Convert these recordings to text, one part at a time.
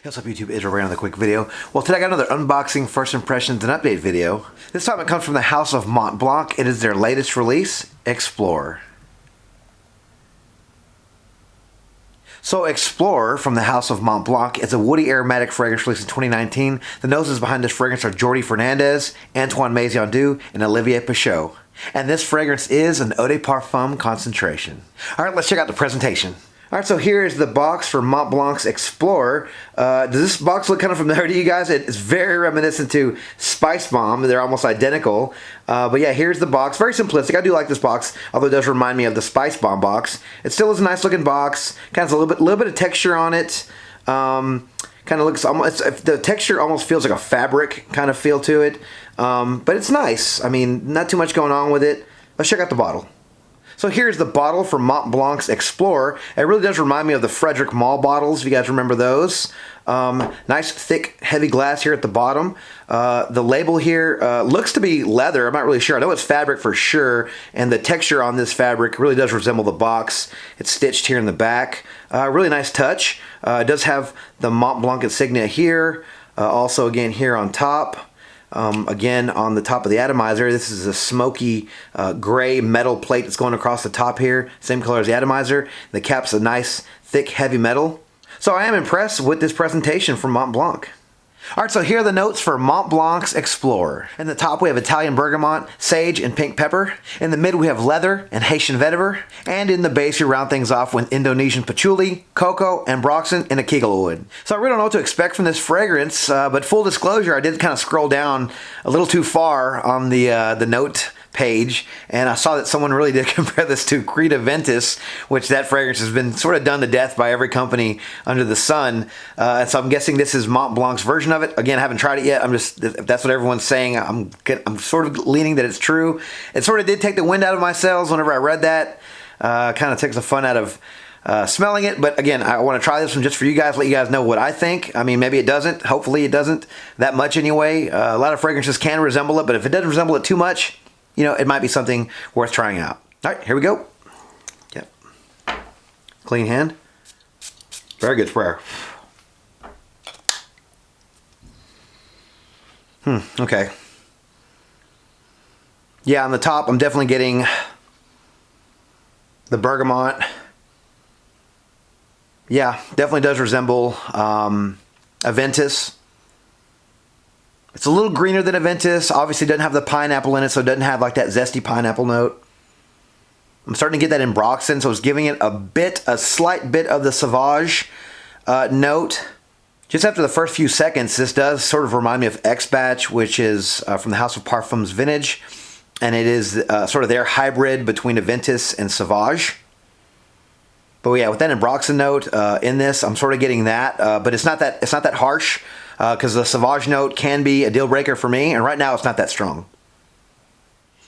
What's up YouTube, Israel, another quick video. Well, today I got another unboxing, first impressions, and update video. This time it comes from the house of Mont Blanc. It is their latest release, Explorer. So Explorer from the house of Mont Blanc is a woody aromatic fragrance released in 2019. The noses behind this fragrance are Jordi Fernandez, Antoine Maison-Dieu, and Olivier Pichot. And this fragrance is an eau de parfum concentration. Alright, let's check out the presentation. Alright, so here is the box for Mont Blanc's Explorer. Does this box look kind of familiar to you guys? It's very reminiscent to Spice Bomb. They're almost identical. But yeah, here's the box. Very simplistic. I do like this box, although it does remind me of the Spice Bomb box. It still is a nice looking box. Kind of a little bit of texture on it. Kind of looks almost, the texture almost feels like a fabric kind of feel to it. But it's nice. I mean, not too much going on with it. Let's check out the bottle. So here's the bottle for Mont Blanc's Explorer. It really does remind me of the Frederick Mall bottles, if you guys remember those. Nice, thick, heavy glass here at the bottom. The label here looks to be leather. I'm not really sure. I know it's fabric for sure, and the texture on this fabric really does resemble the box. It's stitched here in the back. Really nice touch. It does have the Mont Blanc insignia here. Also, again, here on top. Again, on the top of the atomizer, this is a smoky gray metal plate that's going across the top here. Same color as the atomizer. The cap's a nice, thick, heavy metal. So I am impressed with this presentation from Mont Blanc. Alright, so here are the notes for Mont Blanc's Explorer. In the top we have Italian bergamot, sage, and pink pepper. In the mid we have leather and Haitian vetiver. And in the base we round things off with Indonesian patchouli, cocoa, ambroxan, and a wood. So I really don't know what to expect from this fragrance, but full disclosure, I did kind of scroll down a little too far on the note page, and I saw that someone really did compare this to Creed Aventus, which that fragrance has been sort of done to death by every company under the sun. And so I'm guessing this is Mont Blanc's version of it. Again, I haven't tried it yet. If that's what everyone's saying, I'm sort of leaning that it's true. It sort of did take the wind out of my sails whenever I read that. Kind of takes the fun out of smelling it, but again, I want to try this one just for you guys, let you guys know what I think. I mean, maybe it doesn't. Hopefully it doesn't that much anyway. A lot of fragrances can resemble it, but if it doesn't resemble it too much, you know, it might be something worth trying out. All right, here we go. Yep. Clean hand. Very good sprayer. Okay. Yeah, on the top, I'm definitely getting the bergamot. Yeah, definitely does resemble Aventus. It's a little greener than Aventus. Obviously doesn't have the pineapple in it, so it doesn't have like that zesty pineapple note. I'm starting to get that ambroxan, so it's giving it a slight bit of the sauvage note. Just after the first few seconds, this does sort of remind me of X-Batch, which is from the House of Parfums Vintage. And it is sort of their hybrid between Aventus and Sauvage. But yeah, with that ambroxan note in this, I'm sort of getting that, but it's not that harsh, because the Sauvage note can be a deal breaker for me, and right now it's not that strong.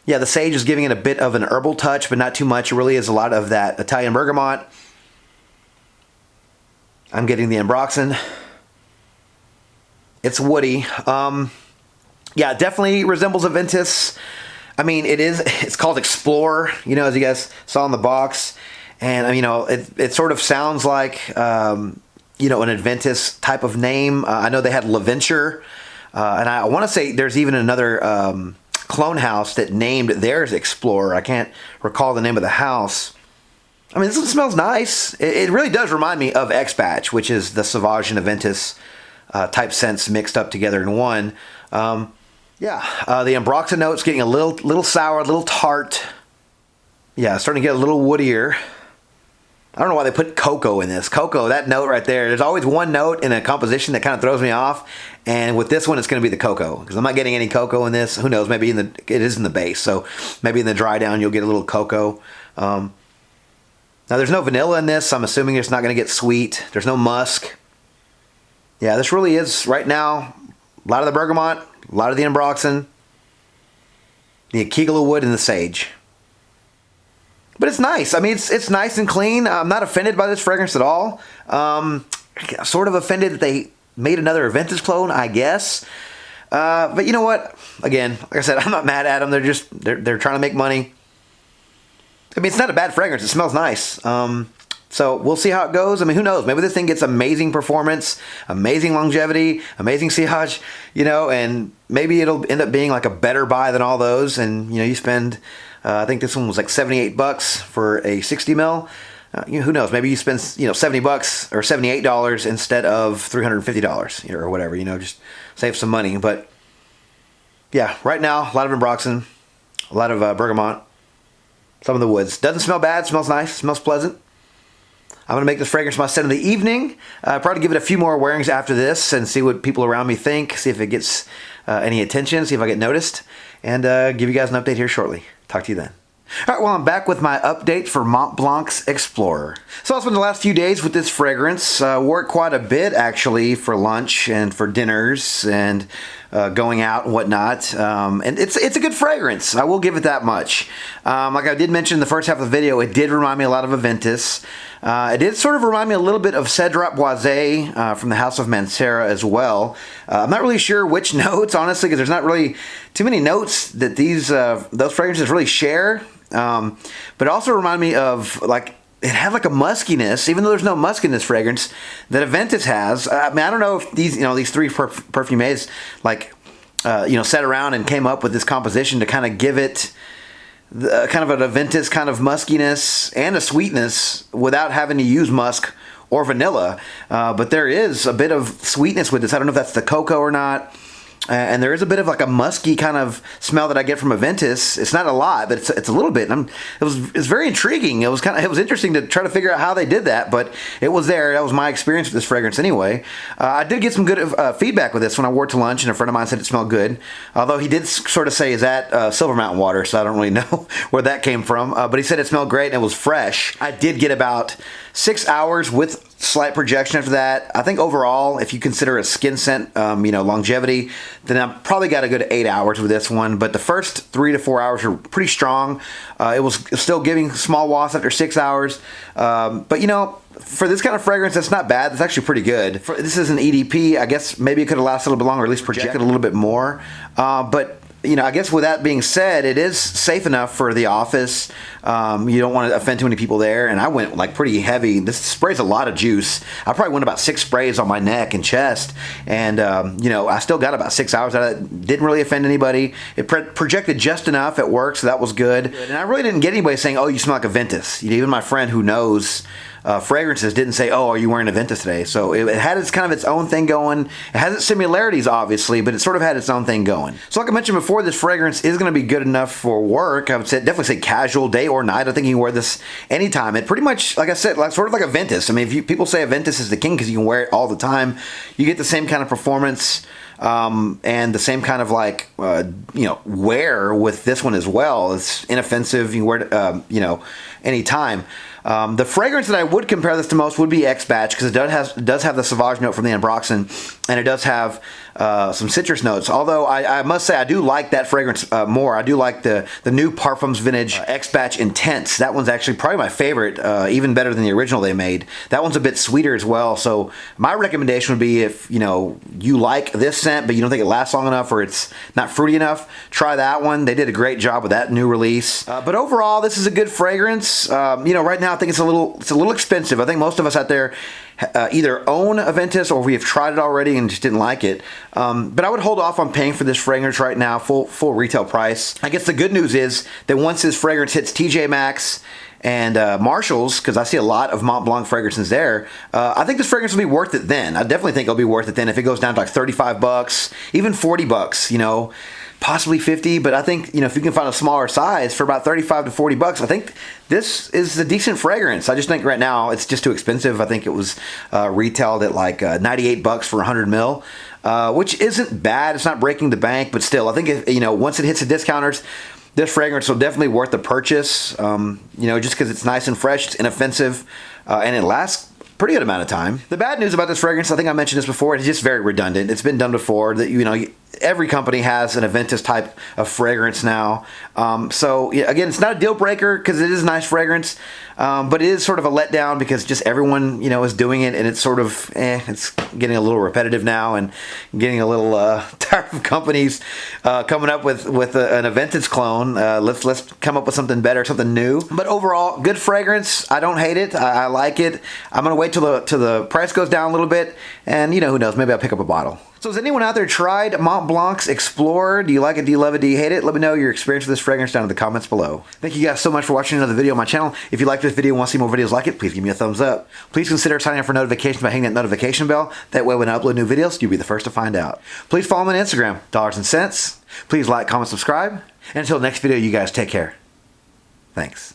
Yeah, the sage is giving it a bit of an herbal touch, but not too much. It really is a lot of that Italian bergamot. I'm getting the ambroxan. It's woody. Yeah, it definitely resembles Aventus. I mean, it's called Explorer, you know, as you guys saw in the box. And, you know, it sort of sounds like, you know, an Aventus type of name. I know they had LaVenture. And I want to say there's even another clone house that named theirs Explorer. I can't recall the name of the house. I mean, this one smells nice. It really does remind me of X-Batch, which is the Sauvage and Aventus type scents mixed up together in one. Yeah, the ambroxan note's getting a little sour, a little tart. Yeah, starting to get a little woodier. I don't know why they put cocoa in this. Cocoa, that note right there. There's always one note in a composition that kind of throws me off. And with this one, it's going to be the cocoa. Because I'm not getting any cocoa in this. Who knows? Maybe it is in the base. So maybe in the dry down, you'll get a little cocoa. Now, there's no vanilla in this. So I'm assuming it's not going to get sweet. There's no musk. Yeah, this really is, right now, a lot of the bergamot, a lot of the ambroxan, the wood, and the sage. But it's nice. I mean, it's nice and clean. I'm not offended by this fragrance at all. Sort of offended that they made another Aventus clone, I guess. But you know what? Again, like I said, I'm not mad at them. They're trying to make money. I mean, it's not a bad fragrance. It smells nice. So we'll see how it goes. I mean, who knows? Maybe this thing gets amazing performance, amazing longevity, amazing sillage, and maybe it'll end up being like a better buy than all those. And, you spend, I think this one was like $78 for a 60 mil. Who knows? Maybe you spend, $70 or $78 instead of $350 or whatever, just save some money. But yeah, right now, a lot of Ambroxan, a lot of bergamot, some of the woods. Doesn't smell bad, smells nice, smells pleasant. I'm going to make this fragrance my scent of the evening. Probably give it a few more wearings after this and see what people around me think, see if it gets any attention, see if I get noticed, and give you guys an update here shortly. Talk to you then. All right, well, I'm back with my update for Mont Blanc's Explorer. So I spent the last few days with this fragrance. Wore it quite a bit, actually, for lunch and for dinners and going out and whatnot. And it's a good fragrance. I will give it that much. Like I did mention in the first half of the video, it did remind me a lot of Aventus. It did sort of remind me a little bit of Cedrat Boisé from the House of Mancera as well. I'm not really sure which notes, honestly, because there's not really too many notes that those fragrances really share. But it also reminded me of, like, it had like a muskiness, even though there's no musk in this fragrance, that Aventus has. I mean, I don't know if these three perfumers, sat around and came up with this composition to kind of give it kind of an Aventus kind of muskiness and a sweetness without having to use musk or vanilla. But there is a bit of sweetness with this. I don't know if that's the cocoa or not. And there is a bit of like a musky kind of smell that I get from Aventus. It's not a lot, but it's a little bit. It's very intriguing. It was interesting to try to figure out how they did that, but it was there. That was my experience with this fragrance anyway. I did get some good feedback with this when I wore it to lunch, and a friend of mine said it smelled good. Although he did sort of say, "Is that Silver Mountain water?" So I don't really know where that came from. But he said it smelled great and it was fresh. I did get about 6 hours with slight projection after that. I think overall, if you consider a skin scent, longevity, then I probably got a good 8 hours with this one. But the first 3 to 4 hours were pretty strong. It was still giving small wafts after 6 hours. But for this kind of fragrance, that's not bad. It's actually pretty good. This is an EDP. I guess maybe it could have lasted a little bit longer, or at least projected a little bit more. But I guess with that being said, it is safe enough for the office. You don't want to offend too many people there. And I went like pretty heavy. This sprays a lot of juice. I probably went about 6 sprays on my neck and chest. And, I still got about 6 hours out of it. Didn't really offend anybody. It projected just enough at work, so that was good. And I really didn't get anybody saying, "Oh, you smell like Aventus." Even my friend who knows fragrances didn't say, "Oh, are you wearing Aventus today?" So it had its own thing going. It has its similarities, obviously, but it sort of had its own thing going. So like I mentioned before, this fragrance is going to be good enough for work. I would definitely say casual, day or night. I think you can wear this anytime. It pretty much, like I said, sort of like Aventus. I mean, if people say Aventus is the king because you can wear it all the time, you get the same kind of performance and the same kind of wear with this one as well. It's inoffensive. You can wear it, anytime. The fragrance that I would compare this to most would be X-Batch, because it does have the sauvage note from the Ambroxan, and it does have some citrus notes. Although I must say I do like that fragrance more. I do like the new Parfums Vintage X-Batch Intense. That one's actually probably my favorite, even better than the original they made. That one's a bit sweeter as well. So my recommendation would be, if you like this scent but you don't think it lasts long enough or it's not fruity enough, try that one. They did a great job with that new release. But overall, this is a good fragrance. Right now I think it's a little expensive. I think most of us out there either own Aventus or we have tried it already and just didn't like it. But I would hold off on paying for this fragrance right now, full retail price. I guess the good news is that once this fragrance hits TJ Maxx and Marshalls, because I see a lot of Mont Blanc fragrances there, I think this fragrance will be worth it then. I definitely think it'll be worth it then if it goes down to like $35, even $40, possibly 50, but I think, if you can find a smaller size for about 35 to 40 bucks, I think this is a decent fragrance. I just think right now it's just too expensive. I think it was retailed at like 98 bucks for 100 mil, which isn't bad. It's not breaking the bank, but still, I think once it hits the discounters, this fragrance will definitely worth the purchase. Just because it's nice and fresh, it's inoffensive, and it lasts pretty good amount of time. The bad news about this fragrance, I think I mentioned this before, it's just very redundant. It's been done before. That every company has an Aventus type of fragrance now. So yeah, again, it's not a deal breaker because it is a nice fragrance, but it is sort of a letdown because just everyone, is doing it, and it's sort of, it's getting a little repetitive now, and getting a little tired of companies coming up with an Aventus clone. Let's come up with something better, something new. But overall, good fragrance. I don't hate it. I like it. I'm gonna wait till the price goes down a little bit, and who knows, maybe I'll pick up a bottle. So has anyone out there tried Mont Blanc's Explorer? Do you like it? Do you love it? Do you hate it? Let me know your experience with this fragrance down in the comments below. Thank you guys so much for watching another video on my channel. If you like this video and want to see more videos like it, please give me a thumbs up. Please consider signing up for notifications by hitting that notification bell. That way when I upload new videos, you'll be the first to find out. Please follow me on Instagram, Dollars and Cents. Please like, comment, subscribe. And until the next video, you guys take care. Thanks.